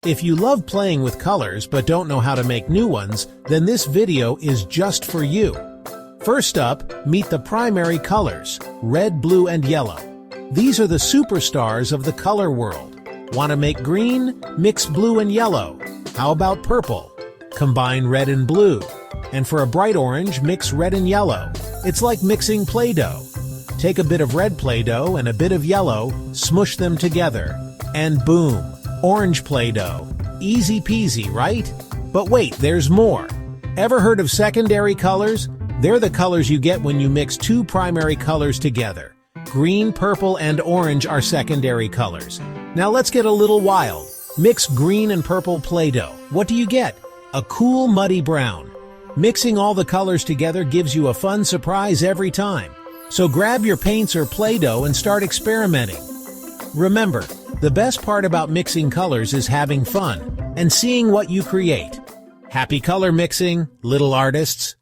If you love playing with colors but don't know how to make new ones, then this video is just for you. First up, meet the primary colors, red, blue, and yellow. These are the superstars of the color world. Want to make green? Mix blue and yellow. How about purple? Combine red and blue. And for a bright orange, mix red and yellow. It's like mixing Play-Doh. Take a bit of red Play-Doh and a bit of yellow, smush them together, and boom, orange Play-Doh. Easy peasy, right? But wait, there's more. Ever heard of secondary colors? They're the colors you get when you mix two primary colors together. Green, purple, and orange are secondary colors. Now let's get a little wild. Mix green and purple Play-Doh. What do you get? A cool, muddy brown. Mixing all the colors together gives you a fun surprise every time. So grab your paints or Play-Doh and start experimenting. Remember, the best part about mixing colors is having fun and seeing what you create. Happy color mixing, little artists!